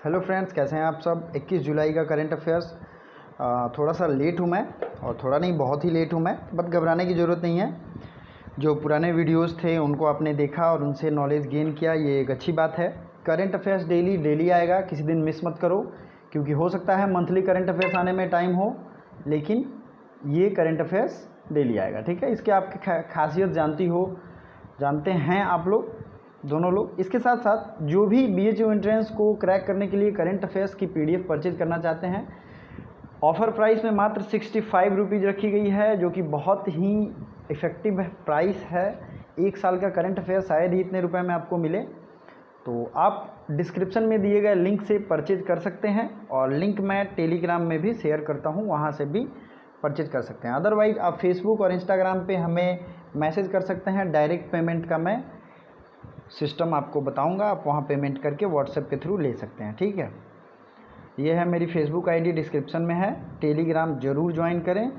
Hello friends, कैसे हैं आप सब। 21 जुलाई का करंट अफेयर्स। थोड़ा सा लेट हूँ मैं, और थोड़ा नहीं बहुत ही लेट हूँ मैं, बट घबराने की ज़रूरत नहीं है। जो पुराने वीडियोस थे उनको आपने देखा और उनसे नॉलेज गेन किया, ये एक अच्छी बात है। करंट अफेयर्स डेली आएगा, किसी दिन मिस मत करो, क्योंकि हो सकता है मंथली करंट अफेयर्स आने में टाइम हो, लेकिन ये करंट अफेयर्स डेली आएगा। ठीक है, इसके आपकी खासियत जानते हैं आप लोग, दोनों लोग। इसके साथ साथ जो भी BHU एंट्रेंस को क्रैक करने के लिए करंट अफेयर्स की PDF परचेज करना चाहते हैं, ऑफ़र प्राइस में मात्र 65 रुपीज़ रखी गई है, जो कि बहुत ही इफ़ेक्टिव प्राइस है। एक साल का करंट अफेयर शायद ही इतने रुपए में आपको मिले। तो आप डिस्क्रिप्शन में दिए गए लिंक से परचेज कर सकते हैं, और लिंक मैं टेलीग्राम में भी शेयर करता हूं, वहां से भी परचेज कर सकते हैं। अदरवाइज़ आप फेसबुक और इंस्टाग्राम पे हमें मैसेज कर सकते हैं। डायरेक्ट पेमेंट का मैं सिस्टम आपको बताऊंगा, आप वहाँ पेमेंट करके व्हाट्सएप के थ्रू ले सकते हैं। ठीक है, ये है मेरी फेसबुक ID, डिस्क्रिप्शन में है। टेलीग्राम ज़रूर ज्वाइन करें।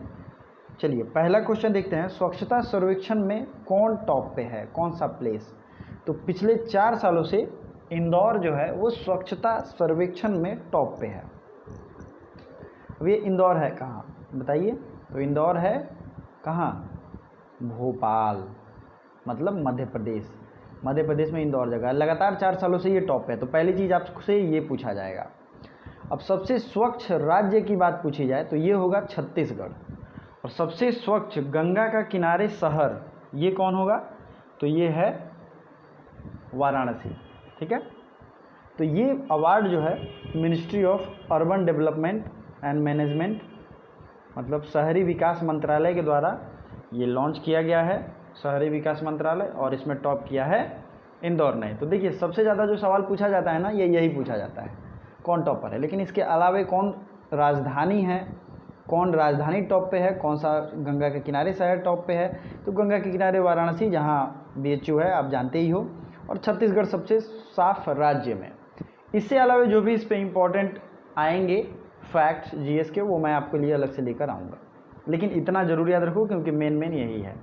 चलिए पहला क्वेश्चन देखते हैं। स्वच्छता सर्वेक्षण में कौन टॉप पे है, कौन सा प्लेस। तो पिछले 4 सालों से इंदौर जो है वो स्वच्छता सर्वेक्षण में टॉप पे है। अब ये इंदौर है कहाँ बताइए। तो इंदौर है कहाँ, भोपाल, मतलब मध्य प्रदेश। मध्य प्रदेश में इंदौर जगह लगातार 4 सालों से ये टॉप है। तो पहली चीज़ आपसे ये पूछा जाएगा। अब सबसे स्वच्छ राज्य की बात पूछी जाए तो ये होगा छत्तीसगढ़, और सबसे स्वच्छ गंगा का किनारे शहर ये कौन होगा, तो ये है वाराणसी। ठीक है, तो ये अवार्ड जो है ministry of urban development and management, मतलब शहरी विकास मंत्रालय के द्वारा ये लॉन्च किया गया है, शहरी विकास मंत्रालय, और इसमें टॉप किया है इंदौर ने। तो देखिए सबसे ज़्यादा जो सवाल पूछा जाता है ना, ये यही पूछा जाता है कौन टॉपर है। लेकिन इसके अलावा कौन राजधानी है, कौन राजधानी टॉप पे है, कौन सा गंगा के किनारे शहर टॉप पे है। तो गंगा के किनारे वाराणसी, जहाँ BHU है आप जानते ही हो, और छत्तीसगढ़ सबसे साफ राज्य में। इससे अलावा जो भी इस पर इम्पोर्टेंट आएंगे फैक्ट्स GS के, वो मैं आपके लिए अलग से लेकर आऊँगा। लेकिन इतना ज़रूर याद रखो, क्योंकि मेन यही है।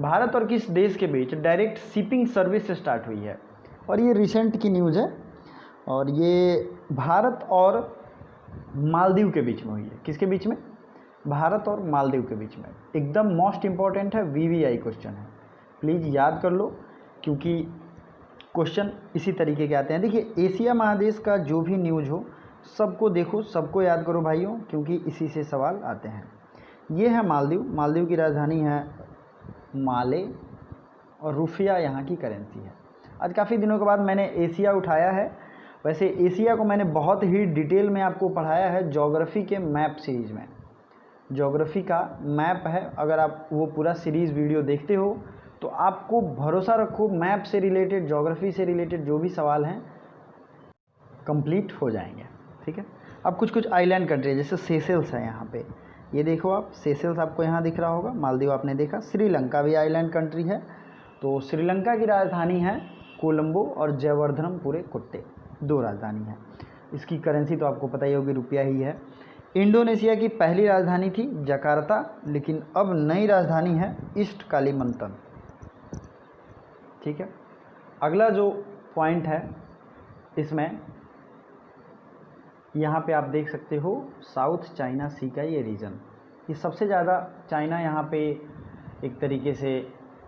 भारत और किस देश के बीच डायरेक्ट शिपिंग सर्विस स्टार्ट हुई है, और ये रिसेंट की न्यूज़ है, और ये भारत और मालदीव के बीच में हुई है। किसके बीच में, भारत और मालदीव के बीच में। एकदम मोस्ट इम्पॉर्टेंट है, VVI क्वेश्चन है, प्लीज़ याद कर लो, क्योंकि क्वेश्चन इसी तरीके के आते हैं। देखिए एशिया महादेश का जो भी न्यूज़ हो सबको देखो, सबको याद करो भाइयों, क्योंकि इसी से सवाल आते हैं। ये है मालदीव, मालदीव की राजधानी है माले, और रुपया यहाँ की करेंसी है। आज काफ़ी दिनों के बाद मैंने एशिया उठाया है। वैसे एशिया को मैंने बहुत ही डिटेल में आपको पढ़ाया है ज्योग्राफी के मैप सीरीज़ में। ज्योग्राफी का मैप है, अगर आप वो पूरा सीरीज़ वीडियो देखते हो तो आपको भरोसा रखो, मैप से रिलेटेड, ज्योग्राफी से रिलेटेड जो भी सवाल हैं कंप्लीट हो जाएंगे। ठीक है, अब कुछ आइलैंड कंट्री जैसे सेशेल्स है यहाँ पे, ये देखो आप, सेशेल्स आपको यहाँ दिख रहा होगा। मालदीव आपने देखा। श्रीलंका भी आइलैंड कंट्री है। तो श्रीलंका की राजधानी है कोलंबो, और जयवर्धनपुरे कुट्टे, 2 राजधानी है। इसकी करेंसी तो आपको पता ही होगी, रुपया ही है। इंडोनेशिया की पहली राजधानी थी जकार्ता, लेकिन अब नई राजधानी है ईस्ट कालीमंतन। ठीक है, अगला जो पॉइंट है इसमें, यहाँ पे आप देख सकते हो साउथ चाइना सी का ये रीजन, ये सबसे ज़्यादा चाइना यहाँ पे एक तरीके से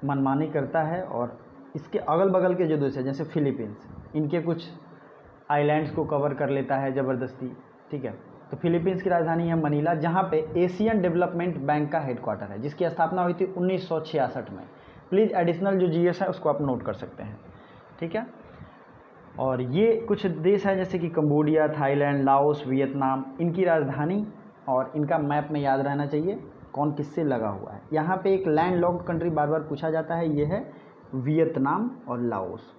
मनमानी करता है, और इसके अगल बगल के जो देश है जैसे फिलीपींस, इनके कुछ आइलैंड्स को कवर कर लेता है ज़बरदस्ती। ठीक है, तो फिलीपींस की राजधानी है मनीला, जहाँ पे एशियन डेवलपमेंट बैंक का हेडक्वार्टर है, जिसकी स्थापना हुई थी 1966 में। प्लीज़ एडिशनल जो GS है उसको आप नोट कर सकते हैं। ठीक है, और ये कुछ देश हैं जैसे कि कंबोडिया, थाईलैंड, लाओस, वियतनाम, इनकी राजधानी और इनका मैप में याद रहना चाहिए कौन किससे लगा हुआ है। यहाँ पे एक लैंड लॉक्ड कंट्री बार बार पूछा जाता है, ये है वियतनाम और लाओस।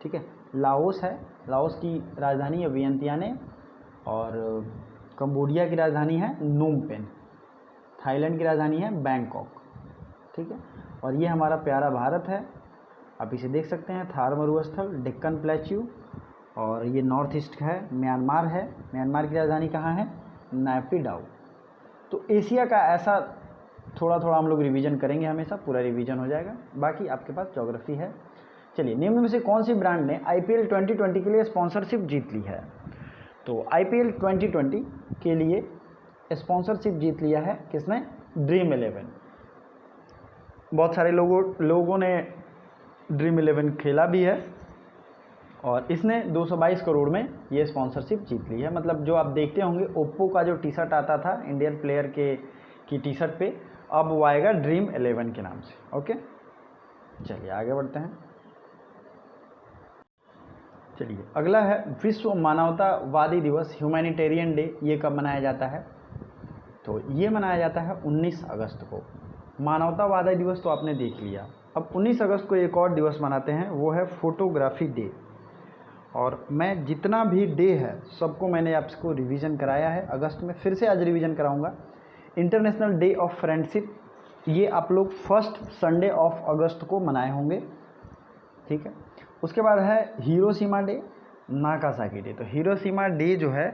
ठीक है, लाओस है, लाओस की राजधानी है वियंतियाने, और कंबोडिया की राजधानी है नोम पेन, थाईलैंड की राजधानी है बैंकॉक। ठीक है, और ये हमारा प्यारा भारत है, आप इसे देख सकते हैं, थार मरुस्थल, डेक्कन प्लेट्यू, और ये नॉर्थ ईस्ट है, म्यांमार है। म्यांमार की राजधानी कहाँ है, नैपिडाउ। तो एशिया का ऐसा थोड़ा हम लोग रिवीजन करेंगे, हमेशा पूरा रिवीजन हो जाएगा। बाकी आपके पास ज्योग्राफी है। चलिए, निम्न में से कौन सी ब्रांड ने IPL 2020 के लिए स्पॉन्सरशिप जीत ली है। तो IPL 2020 के लिए स्पॉन्सरशिप जीत लिया है किसने? ड्रीम 11। बहुत सारे लोगों ने ड्रीम 11 खेला भी है और इसने 222 करोड़ में ये स्पॉन्सरशिप जीत ली है। मतलब जो आप देखते होंगे ओप्पो का जो टी शर्ट आता था इंडियन प्लेयर की टी शर्ट पे, अब वो आएगा ड्रीम 11 के नाम से। ओके, चलिए आगे बढ़ते हैं। चलिए अगला है विश्व मानवतावादी दिवस, ह्यूमैनिटेरियन डे। ये कब मनाया जाता है? तो ये मनाया जाता है 19 अगस्त को। मानवतावादी दिवस तो आपने देख लिया। अब 19 अगस्त को एक और दिवस मनाते हैं, वो है फोटोग्राफी डे। और मैं जितना भी डे है सबको मैंने आपको रिवीजन कराया है अगस्त में, फिर से आज रिवीजन कराऊंगा। इंटरनेशनल डे ऑफ फ्रेंडशिप, ये आप लोग फर्स्ट संडे ऑफ अगस्त को मनाए होंगे, ठीक है। उसके बाद है हिरोशिमा डे, नागासाकी डे। तो हिरोशिमा डे जो है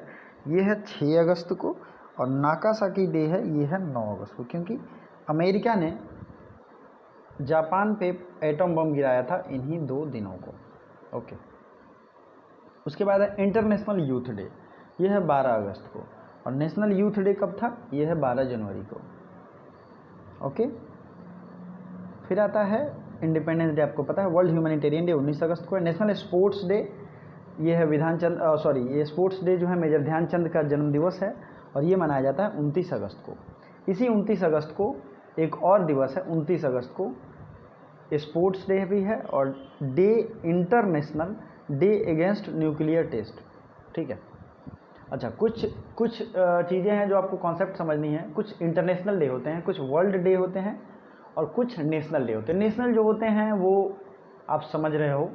ये है 6 अगस्त को और नागासाकी डे है ये है 9 अगस्त को, क्योंकि अमेरिका ने जापान पे एटम बम गिराया था इन्हीं 2 दिनों को। ओके, उसके बाद है इंटरनेशनल यूथ डे, ये है 12 अगस्त को। और नेशनल यूथ डे कब था? ये है 12 जनवरी को। ओके, फिर आता है इंडिपेंडेंस डे, आपको पता है। वर्ल्ड ह्यूमैनिटेरियन डे 19 अगस्त को है। नेशनल स्पोर्ट्स डे, ये है ये स्पोर्ट्स डे जो है मेजर ध्यानचंद का जन्म दिवस है और ये मनाया जाता है 29 अगस्त को। इसी 29 अगस्त को एक और दिवस है, 29 अगस्त को स्पोर्ट्स डे भी है और day international day against nuclear test, ठीक है। अच्छा, कुछ चीज़ें हैं जो आपको कॉन्सेप्ट समझनी है। कुछ इंटरनेशनल डे होते हैं, कुछ वर्ल्ड डे होते हैं और कुछ नेशनल डे होते हैं। नेशनल जो होते हैं वो आप समझ रहे हो,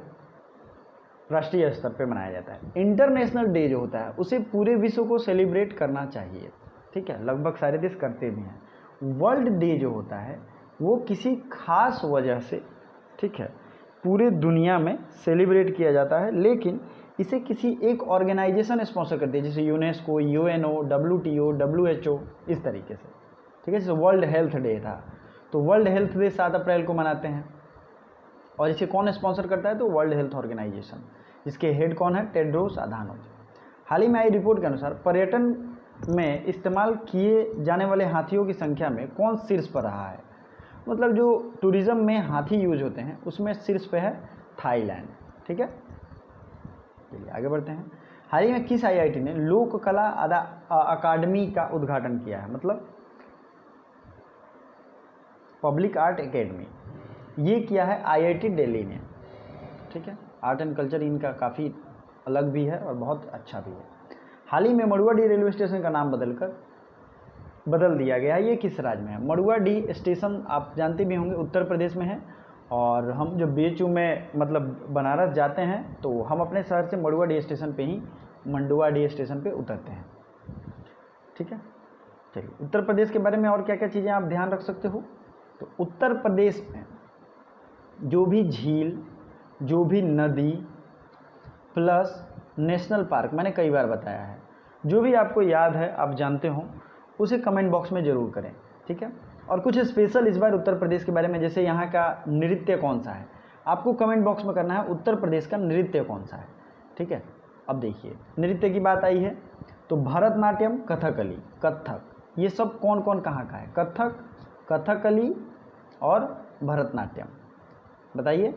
राष्ट्रीय स्तर पे मनाया जाता है। इंटरनेशनल डे जो होता है उसे पूरे विश्व को सेलिब्रेट करना चाहिए, ठीक है, लगभग सारे देश करते भी हैं। वर्ल्ड डे जो होता है वो किसी खास वजह से, ठीक है, पूरे दुनिया में सेलिब्रेट किया जाता है, लेकिन इसे किसी एक ऑर्गेनाइजेशन स्पॉन्सर करती है, जैसे यूनेस्को, UNO, WTO, WHO, इस तरीके से, ठीक है। जैसे वर्ल्ड हेल्थ डे था, तो वर्ल्ड हेल्थ डे 7 अप्रैल को मनाते हैं और इसे कौन स्पॉन्सर करता है? तो वर्ल्ड हेल्थ ऑर्गेनाइजेशन, जिसके हेड कौन है? Tedros Adhanom. हाल ही में आई रिपोर्ट के अनुसार पर्यटन में इस्तेमाल किए जाने वाले हाथियों की संख्या में कौन शीर्ष पर रहा है? मतलब जो टूरिज्म में हाथी यूज होते हैं उसमें शीर्ष पे है थाईलैंड, ठीक है। चलिए आगे बढ़ते हैं। हाल ही में किस IIT ने लोक कला अकादमी का उद्घाटन किया है? मतलब पब्लिक आर्ट एकेडमी, ये किया है IIT दिल्ली ने, ठीक है। आर्ट एंड कल्चर इनका काफ़ी अलग भी है और बहुत अच्छा भी है। हाल ही में मड़ुआडीह रेलवे स्टेशन का नाम बदल दिया गया है। ये किस राज्य में है? मड़ुआडीह स्टेशन आप जानते भी होंगे उत्तर प्रदेश में है और हम जब BHU में मतलब बनारस जाते हैं तो हम अपने शहर से मड़ुआडीह स्टेशन पे ही मंडुआडीह स्टेशन पे उतरते हैं, ठीक है। चलिए, उत्तर प्रदेश के बारे में और क्या क्या चीज़ें आप ध्यान रख सकते हो? तो उत्तर प्रदेश में जो भी झील, जो भी नदी प्लस नेशनल पार्क, मैंने कई बार बताया है, जो भी आपको याद है आप जानते हो उसे कमेंट बॉक्स में ज़रूर करें, ठीक है। और कुछ स्पेशल इस बार उत्तर प्रदेश के बारे में, जैसे यहाँ का नृत्य कौन सा है, आपको कमेंट बॉक्स में करना है उत्तर प्रदेश का नृत्य कौन सा है, ठीक है। अब देखिए नृत्य की बात आई है तो भरतनाट्यम, कथकली, कथक, ये सब कौन कौन कहाँ का है? कथक, कथकली और भरतनाट्यम, बताइए।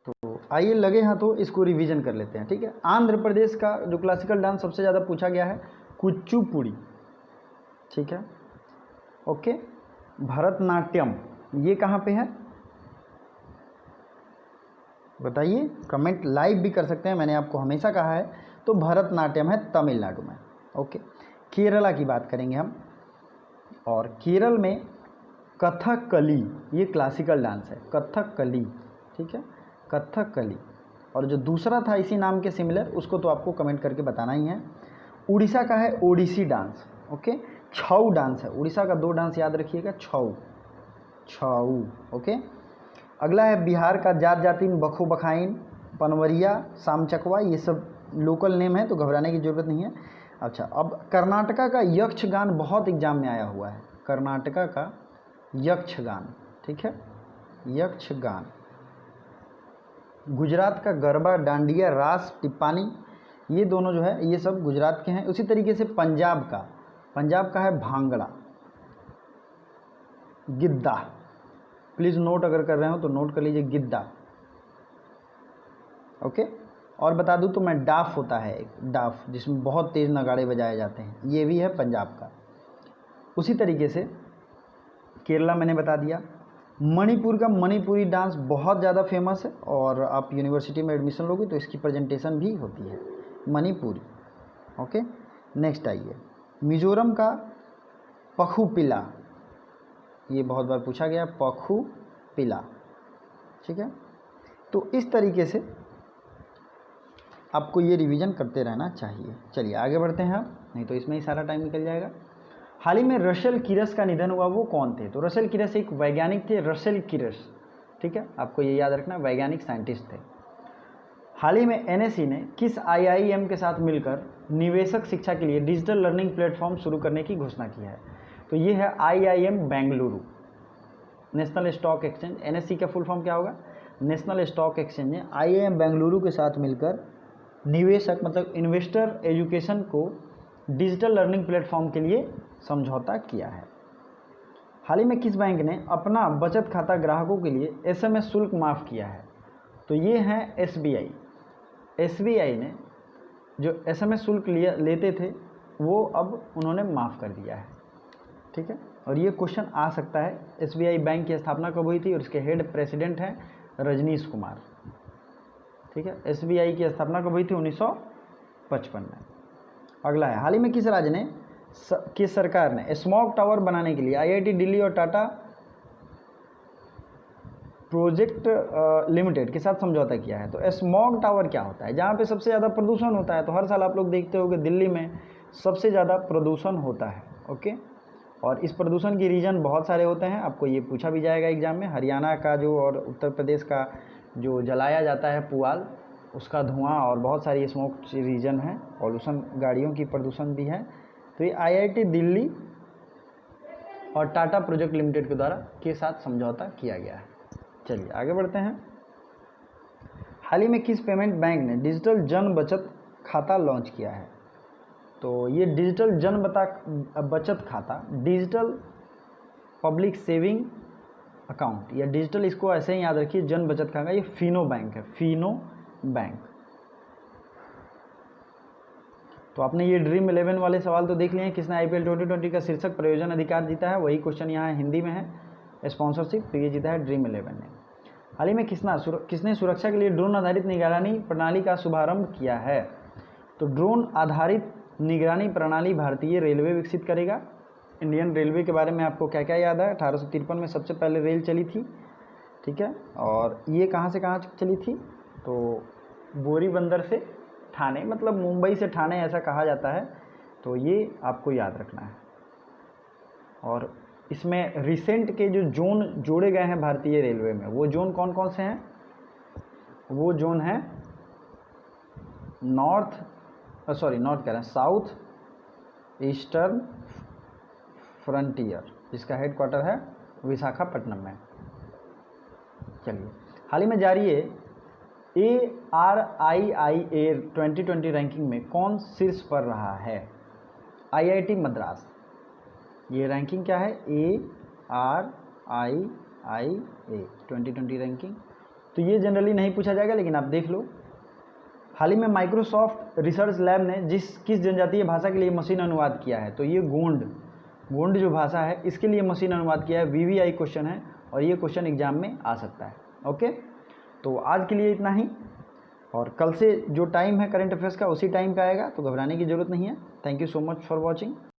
तो आइए लगे हाँ तो इसको रिवीजन कर लेते हैं, ठीक है। आंध्र प्रदेश का जो क्लासिकल डांस सबसे ज़्यादा पूछा गया है कुचिपुड़ी, ठीक है, ओके। भरतनाट्यम ये कहाँ पे है बताइए, कमेंट लाइव भी कर सकते हैं, मैंने आपको हमेशा कहा है। तो भरतनाट्यम है तमिलनाडु में, ओके। केरला की बात करेंगे हम, और केरल में कथकली, ये क्लासिकल डांस है, कथकली, ठीक है, कथकली। और जो दूसरा था इसी नाम के सिमिलर, उसको तो आपको कमेंट करके बताना ही है। उड़ीसा का है ओडिसी डांस, ओके। छऊ डांस है, उड़ीसा का 2 डांस याद रखिएगा, छऊ, ओके। अगला है बिहार का जात जातिन, बखो बखाइन, पनवरिया, सामचकवा, ये सब लोकल नेम है तो घबराने की ज़रूरत नहीं है। अच्छा, अब कर्नाटका का यक्षगान बहुत एग्जाम में आया हुआ है, कर्नाटका का यक्षगान, ठीक है, यक्षगान। गुजरात का गरबा, डांडिया, रास, टिप्पानी, ये दोनों जो है ये सब गुजरात के हैं। उसी तरीके से पंजाब का है भांगड़ा, गिद्दा, प्लीज़ नोट अगर कर रहे हो तो नोट कर लीजिए, गिद्दा। ओके, और बता दूं तो मैं डाफ होता है एक, डाफ जिसमें बहुत तेज़ नगाड़े बजाए जाते हैं, ये भी है पंजाब का। उसी तरीके से केरला मैंने बता दिया। मणिपुर का मणिपुरी डांस बहुत ज़्यादा फेमस है और आप यूनिवर्सिटी में एडमिशन लोगे तो इसकी प्रेजेंटेशन भी होती है, मणिपुरी। ओके, नेक्स्ट आइए, मिजोरम का पखुपिला, ये बहुत बार पूछा गया, पखुपिला। ठीक है, तो इस तरीके से आपको ये रिवीजन करते रहना चाहिए। चलिए आगे बढ़ते हैं आप, नहीं तो इसमें ही सारा टाइम निकल जाएगा। हाल ही में रसेल किरस का निधन हुआ, वो कौन थे? तो रसेल किरस एक वैज्ञानिक थे, रसेल किरस। ठीक है, आपको ये याद रखना, वैज्ञानिक साइंटिस्ट थे। हाल ही में एनएसई ने किस आईआईएम के साथ मिलकर निवेशक शिक्षा के लिए डिजिटल लर्निंग प्लेटफॉर्म शुरू करने की घोषणा की है? तो ये है IIM Bengaluru, national stock exchange. NSE का फुल फॉर्म क्या होगा? नेशनल स्टॉक एक्सचेंज ने आईआईएम बेंगलुरु के साथ मिलकर निवेशक मतलब इन्वेस्टर एजुकेशन को डिजिटल लर्निंग प्लेटफॉर्म के लिए समझौता किया है। हाल ही में किस बैंक ने अपना बचत खाता ग्राहकों के लिए एसएमएस शुल्क माफ़ किया है? तो ये है एसबीआई। एसबीआई ने जो एसएमएस शुल्क लेते थे वो अब उन्होंने माफ़ कर दिया है। ठीक है, और ये क्वेश्चन आ सकता है, एसबीआई बैंक की स्थापना कब हुई थी और इसके हेड प्रेसिडेंट हैं रजनीश कुमार। ठीक है, एसबीआई की स्थापना कब हुई थी? 1955 में। अगला है, हाल ही में किस राज्य ने किस सरकार ने स्मॉग टावर बनाने के लिए आईआईटी दिल्ली और टाटा प्रोजेक्ट लिमिटेड के साथ समझौता किया है? तो स्मॉग टावर क्या होता है? जहाँ पे सबसे ज़्यादा प्रदूषण होता है। तो हर साल आप लोग देखते होंगे दिल्ली में सबसे ज़्यादा प्रदूषण होता है। ओके, और इस प्रदूषण की रीजन बहुत सारे होते हैं, आपको ये पूछा भी जाएगा एग्जाम में। हरियाणा का जो और उत्तर प्रदेश का जो जलाया जाता है पुआल, उसका धुआं और बहुत सारी स्मोक रीजन है, पॉल्यूशन, गाड़ियों की प्रदूषण भी है। तो ये आईआईटी दिल्ली और टाटा प्रोजेक्ट लिमिटेड के द्वारा के साथ समझौता किया गया है। चलिए आगे बढ़ते हैं। हाल ही में किस पेमेंट बैंक ने डिजिटल जन बचत खाता लॉन्च किया है? तो ये डिजिटल जन बचत खाता, डिजिटल पब्लिक सेविंग अकाउंट या डिजिटल, इसको ऐसे ही याद रखिए, जन बचत खाता, ये फिनो बैंक है, फिनो बैंक। तो आपने ये ड्रीम 11 वाले सवाल तो देख लिए हैं, किसने आईपीएल 2020 का शीर्षक प्रयोजन अधिकार जीता है? वही क्वेश्चन यहाँ हिंदी में है, स्पॉन्सरशिप, तो ये जीता है ड्रीम 11 ने। हाल ही में किसने सुरक्षा के लिए ड्रोन आधारित निगरानी प्रणाली का शुभारंभ किया है? तो ड्रोन आधारित निगरानी प्रणाली भारतीय रेलवे विकसित करेगा। इंडियन रेलवे के बारे में आपको क्या क्या याद है? 1853 में सबसे पहले रेल चली थी। ठीक है, और ये कहाँ से कहाँ चली थी? तो बोरीबंदर से ठाणे, मतलब मुंबई से ठाणे ऐसा कहा जाता है, तो ये आपको याद रखना है। और इसमें रिसेंट के जो जोन जोड़े गए हैं भारतीय रेलवे में, वो जोन कौन कौन से हैं? वो जोन है नॉर्थ कह रहे हैं, साउथ ईस्टर्न फ्रंटियर, जिसका हेडक्वार्टर है विशाखापट्टनम में। चलिए, हाल ही में जारी है ARIIA 2020 रैंकिंग में कौन शीर्ष पर रहा है? आईआईटी मद्रास। ये रैंकिंग क्या है? ARIIA 2020 ranking. तो ये जनरली नहीं पूछा जाएगा, लेकिन आप देख लो। हाल ही में माइक्रोसॉफ्ट रिसर्च लैब ने किस जनजातीय भाषा के लिए मशीन अनुवाद किया है? तो ये गोंड जो भाषा है, इसके लिए मशीन अनुवाद किया है। VVI क्वेश्चन है और ये क्वेश्चन एग्जाम में आ सकता है। ओके, तो आज के लिए इतना ही, और कल से जो टाइम है करंट अफेयर्स का उसी टाइम पे आएगा, तो घबराने की ज़रूरत नहीं है। Thank you so much for watching.